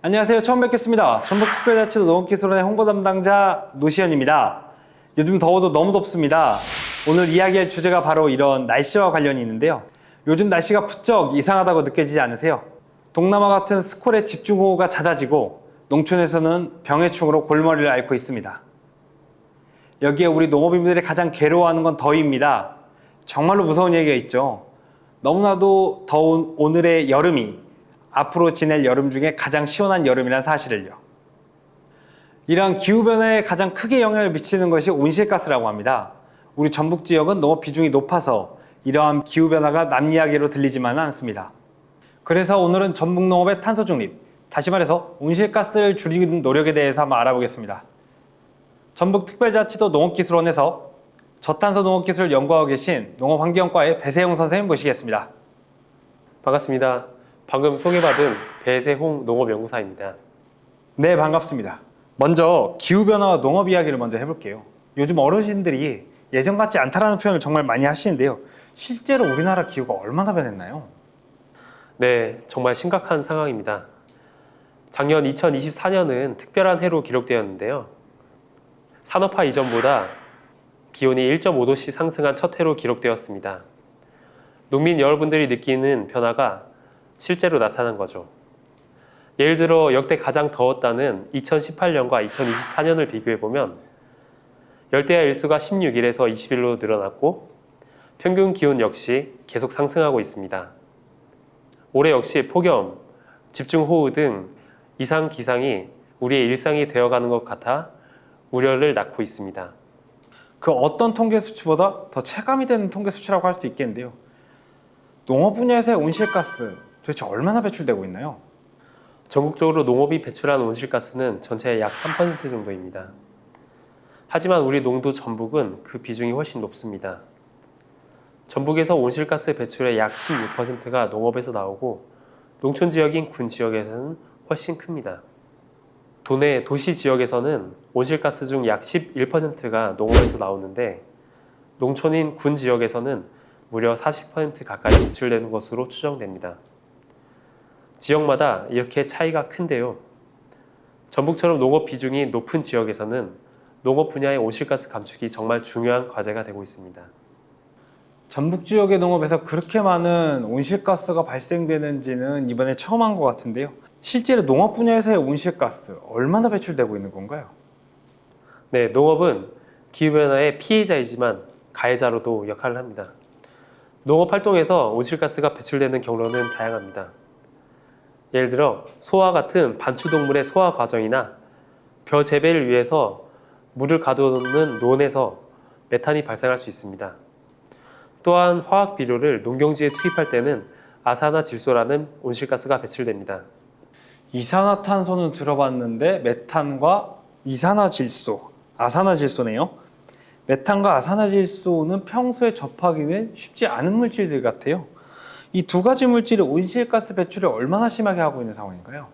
안녕하세요. 처음 뵙겠습니다. 전북특별자치도 농업기술원의 홍보 담당자 노시현입니다. 요즘 더워도 너무 덥습니다. 오늘 이야기할 주제가 바로 이런 날씨와 관련이 있는데요. 요즘 날씨가 부쩍 이상하다고 느껴지지 않으세요? 동남아 같은 스콜의 집중호우가 잦아지고 농촌에서는 병해충으로 골머리를 앓고 있습니다. 여기에 우리 농업인들이 가장 괴로워하는 건 더위입니다. 정말로 무서운 얘기가 있죠. 너무나도 더운 오늘의 여름이 앞으로 지낼 여름 중에 가장 시원한 여름이란 사실을요. 이러한 기후변화에 가장 크게 영향을 미치는 것이 온실가스라고 합니다. 우리 전북 지역은 농업 비중이 높아서 이러한 기후변화가 남 이야기로 들리지만은 않습니다. 그래서 오늘은 전북 농업의 탄소 중립, 다시 말해서 온실가스를 줄이는 노력에 대해서 한번 알아보겠습니다. 전북특별자치도 농업기술원에서 저탄소 농업기술을 연구하고 계신 농업환경과의 배세용 선생님 모시겠습니다. 반갑습니다. 방금 소개받은 배세홍 농업연구사입니다. 네, 반갑습니다. 먼저 기후변화와 농업 이야기를 먼저 해볼게요. 요즘 어르신들이 예전 같지 않다라는 표현을 정말 많이 하시는데요. 실제로 우리나라 기후가 얼마나 변했나요? 네, 정말 심각한 상황입니다. 작년 2024년은 특별한 해로 기록되었는데요. 산업화 이전보다 기온이 1.5도씩 상승한 첫 해로 기록되었습니다. 농민 여러분들이 느끼는 변화가 실제로 나타난 거죠. 예를 들어 역대 가장 더웠다는 2018년과 2024년을 비교해보면 열대야 일수가 16일에서 20일로 늘어났고 평균 기온 역시 계속 상승하고 있습니다. 올해 역시 폭염, 집중호우 등 이상 기상이 우리의 일상이 되어가는 것 같아 우려를 낳고 있습니다. 그 어떤 통계 수치보다 더 체감이 되는 통계 수치라고 할 수 있겠는데요. 농업 분야에서의 온실가스 도대체 얼마나 배출되고 있나요? 전국적으로 농업이 배출한 온실가스는 전체의 약 3% 정도입니다. 하지만 우리 농도 전북은 그 비중이 훨씬 높습니다. 전북에서 온실가스 배출의 약 16%가 농업에서 나오고 농촌 지역인 군 지역에서는 훨씬 큽니다. 도내 도시 지역에서는 온실가스 중 약 11%가 농업에서 나오는데 농촌인 군 지역에서는 무려 40% 가까이 배출되는 것으로 추정됩니다. 지역마다 이렇게 차이가 큰데요. 전북처럼 농업 비중이 높은 지역에서는 농업 분야의 온실가스 감축이 정말 중요한 과제가 되고 있습니다. 전북 지역의 농업에서 그렇게 많은 온실가스가 발생되는지는 이번에 처음 한 것 같은데요. 실제로 농업 분야에서의 온실가스 얼마나 배출되고 있는 건가요? 네, 농업은 기후변화의 피해자이지만 가해자로도 역할을 합니다. 농업 활동에서 온실가스가 배출되는 경로는 다양합니다. 예를 들어 소와 같은 반추동물의 소화 과정이나 벼 재배를 위해서 물을 가두는 논에서 메탄이 발생할 수 있습니다. 또한 화학 비료를 농경지에 투입할 때는 아산화질소라는 온실가스가 배출됩니다. 이산화탄소는 들어봤는데 메탄과 이산화질소, 아산화질소네요. 메탄과 아산화질소는 평소에 접하기는 쉽지 않은 물질들 같아요. 이 두 가지 물질이 온실가스 배출을 얼마나 심하게 하고 있는 상황인가요?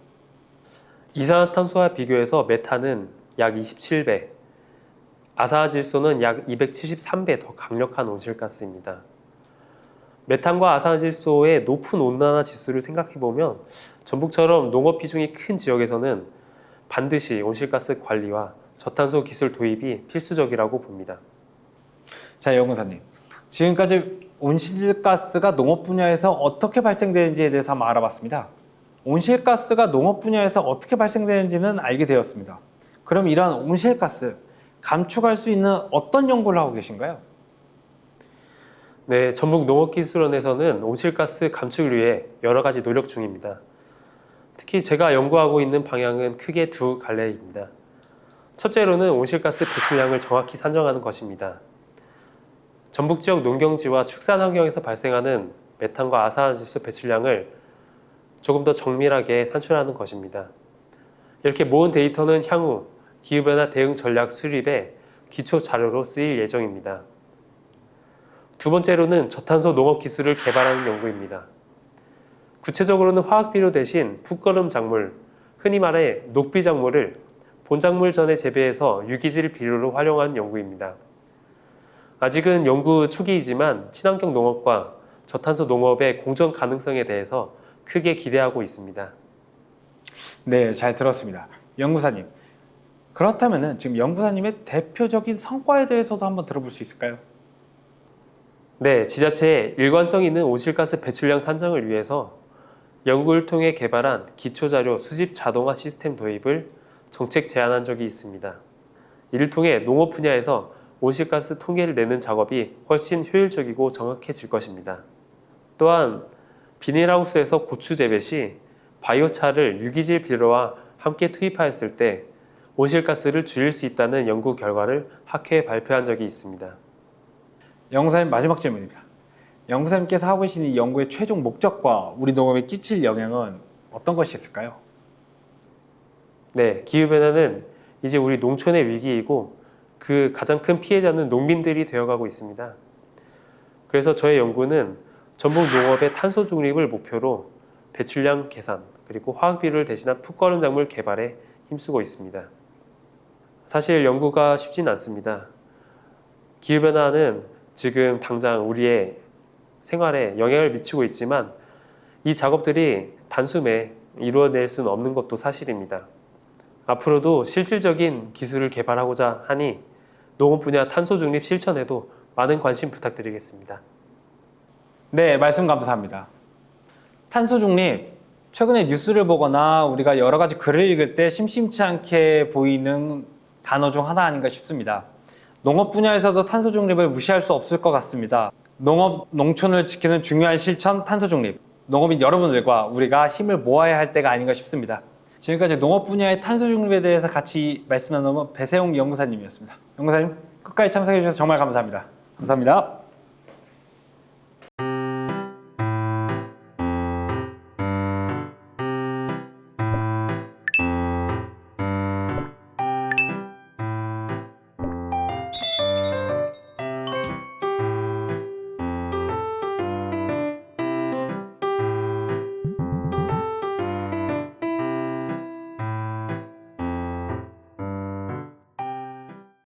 이산화탄소와 비교해서 메탄은 약 27배, 아산화질소는 약 273배 더 강력한 온실가스입니다. 메탄과 아산화질소의 높은 온난화 지수를 생각해보면 전북처럼 농업 비중이 큰 지역에서는 반드시 온실가스 관리와 저탄소 기술 도입이 필수적이라고 봅니다. 자, 연구사님. 지금까지 온실가스가 농업 분야에서 어떻게 발생되는지에 대해서 한번 알아봤습니다. 온실가스가 농업 분야에서 어떻게 발생되는지는 알게 되었습니다. 그럼 이러한 온실가스 감축할 수 있는 어떤 연구를 하고 계신가요? 네, 전북농업기술원에서는 온실가스 감축을 위해 여러 가지 노력 중입니다. 특히 제가 연구하고 있는 방향은 크게 두 갈래입니다. 첫째로는 온실가스 배출량을 정확히 산정하는 것입니다. 전북 지역 농경지와 축산 환경에서 발생하는 메탄과 아산화질소 배출량을 조금 더 정밀하게 산출하는 것입니다. 이렇게 모은 데이터는 향후 기후변화 대응 전략 수립에 기초 자료로 쓰일 예정입니다. 두 번째로는 저탄소 농업 기술을 개발하는 연구입니다. 구체적으로는 화학 비료 대신 풋거름 작물, 흔히 말해 녹비 작물을 본작물 전에 재배해서 유기질 비료로 활용한 연구입니다. 아직은 연구 초기이지만 친환경 농업과 저탄소 농업의 공존 가능성에 대해서 크게 기대하고 있습니다. 네, 잘 들었습니다. 연구사님. 그렇다면은 지금 연구사님의 대표적인 성과에 대해서도 한번 들어볼 수 있을까요? 네, 지자체의 일관성 있는 온실가스 배출량 산정을 위해서 연구를 통해 개발한 기초자료 수집 자동화 시스템 도입을 정책 제안한 적이 있습니다. 이를 통해 농업 분야에서 온실가스 통계를 내는 작업이 훨씬 효율적이고 정확해질 것입니다. 또한 비닐하우스에서 고추 재배 시 바이오차를 유기질 비료와 함께 투입하였을 때 온실가스를 줄일 수 있다는 연구 결과를 학회에 발표한 적이 있습니다. 연구사님 마지막 질문입니다. 연구사님께서 하고 계신 이 연구의 최종 목적과 우리 농업에 끼칠 영향은 어떤 것이 있을까요? 네, 기후변화는 이제 우리 농촌의 위기이고 그 가장 큰 피해자는 농민들이 되어가고 있습니다. 그래서 저의 연구는 전북 농업의 탄소 중립을 목표로 배출량 계산 그리고 화학 비료를 대신한 풋거름 작물 개발에 힘쓰고 있습니다. 사실 연구가 쉽진 않습니다. 기후변화는 지금 당장 우리의 생활에 영향을 미치고 있지만 이 작업들이 단숨에 이루어낼 수는 없는 것도 사실입니다. 앞으로도 실질적인 기술을 개발하고자 하니 농업 분야 탄소 중립 실천에도 많은 관심 부탁드리겠습니다. 네, 말씀 감사합니다. 탄소 중립, 최근에 뉴스를 보거나 우리가 여러 가지 글을 읽을 때 심심치 않게 보이는 단어 중 하나 아닌가 싶습니다. 농업 분야에서도 탄소 중립을 무시할 수 없을 것 같습니다. 농업, 농촌을 지키는 중요한 실천 탄소 중립. 농업인 여러분들과 우리가 힘을 모아야 할 때가 아닌가 싶습니다. 지금까지 농업 분야의 탄소 중립에 대해서 같이 말씀 나누는 배세용 연구사님이었습니다. 연구사님 끝까지 참석해 주셔서 정말 감사합니다. 감사합니다.